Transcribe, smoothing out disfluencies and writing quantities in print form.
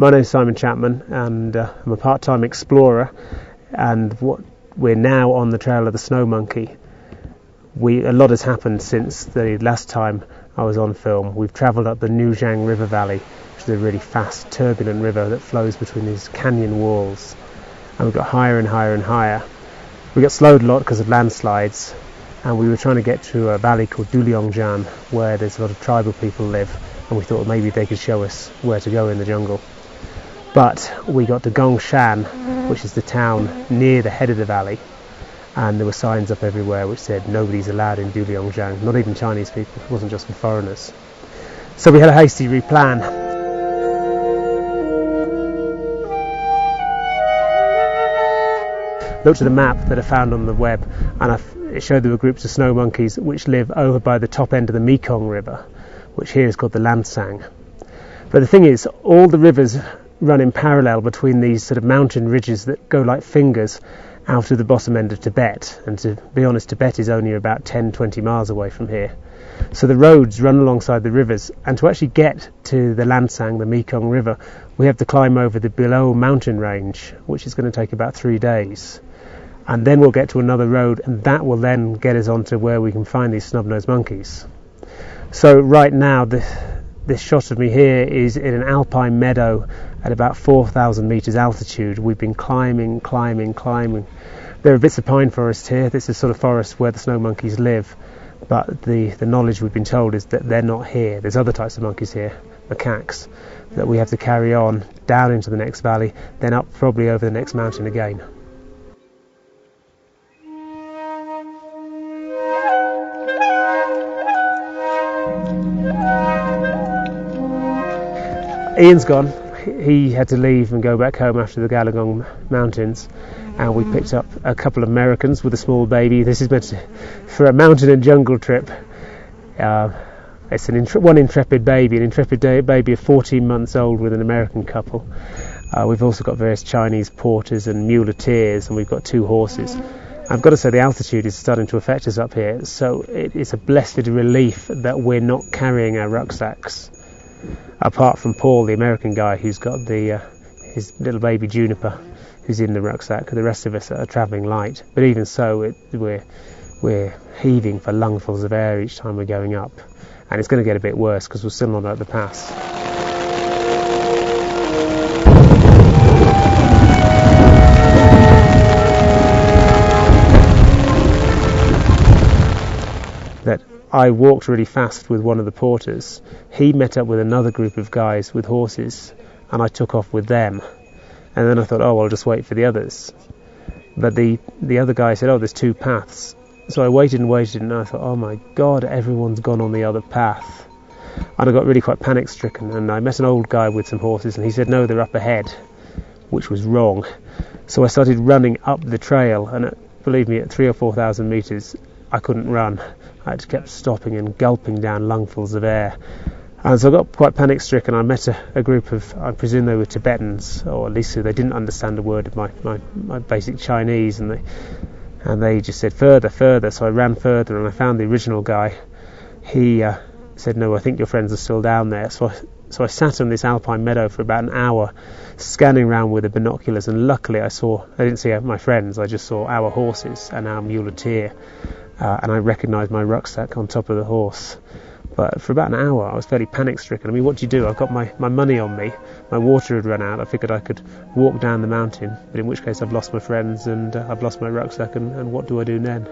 My name's Simon Chapman, and I'm a part-time explorer, and we're now on the trail of the snow monkey. A lot has happened since the last time I was on film. We've travelled up the Nujiang River valley, which is a really fast, turbulent river that flows between these canyon walls, and we've got higher and higher and higher. We got slowed a lot because of landslides, and we were trying to get to a valley called Gongshan, where there's a lot of tribal people live, and we thought maybe they could show us where to go in the jungle. But we got to Gongshan, which is the town near the head of the valley, and there were signs up everywhere which said nobody's allowed in Nujiang, not even Chinese people. It wasn't just for foreigners. So we had a hasty replan. Looked at a map that I found on the web, and it showed there were groups of snow monkeys which live over by the top end of the Mekong River, which here is called the Lancang. But the thing is, all the rivers run in parallel between these sort of mountain ridges that go like fingers out of the bottom end of Tibet, and to be honest, Tibet is only about 10-20 miles away from here. So the roads run alongside the rivers, and to actually get to the Lancang, the Mekong River, we have to climb over the below mountain range, which is going to take about 3 days. And then we'll get to another road, and that will then get us onto where we can find these snub-nosed monkeys. So right now, this shot of me here is in an alpine meadow at about 4,000 metres altitude. We've been climbing. There are bits of pine forest here. This is sort of forest where the snow monkeys live, but the knowledge we've been told is that they're not here. There's other types of monkeys here, macaques, that we have to carry on down into the next valley, then up probably over the next mountain again. Ian's gone. He had to leave and go back home after the Galagong Mountains, and we picked up a couple of Americans with a small baby. This is meant for a mountain and jungle trip. It's one intrepid baby of 14 months old with an American couple. We've also got various Chinese porters and muleteers, and we've got 2 horses. I've got to say the altitude is starting to affect us up here, so it's a blessed relief that we're not carrying our rucksacks. Apart from Paul, the American guy, who's got his little baby Juniper, who's in the rucksack. The rest of us are travelling light. But even so, we're heaving for lungfuls of air each time we're going up. And it's going to get a bit worse because we're still not at the pass. That I walked really fast with one of the porters. He met up with another group of guys with horses, and I took off with them. And then I thought, I'll just wait for the others. But the other guy said, there's 2 paths. So I waited, and I thought, oh my God, everyone's gone on the other path. And I got really quite panic-stricken, and I met an old guy with some horses, and he said, no, they're up ahead, which was wrong. So I started running up the trail, and believe me, at 3,000 or 4,000 metres, I couldn't run. I just kept stopping and gulping down lungfuls of air. And so I got quite panic-stricken. I met a group of, I presume they were Tibetans, or at least they didn't understand a word of my basic Chinese, and they just said, further. So I ran further, and I found the original guy. He said, no, I think your friends are still down there. So I sat on this alpine meadow for about an hour, scanning around with the binoculars, and luckily I didn't see my friends, I just saw our horses and our muleteer. And I recognised my rucksack on top of the horse. But for about an hour I was fairly panic-stricken. I mean, what do you do? I've got my money on me, my water had run out. I figured I could walk down the mountain, but in which case I've lost my friends and I've lost my rucksack, and what do I do then?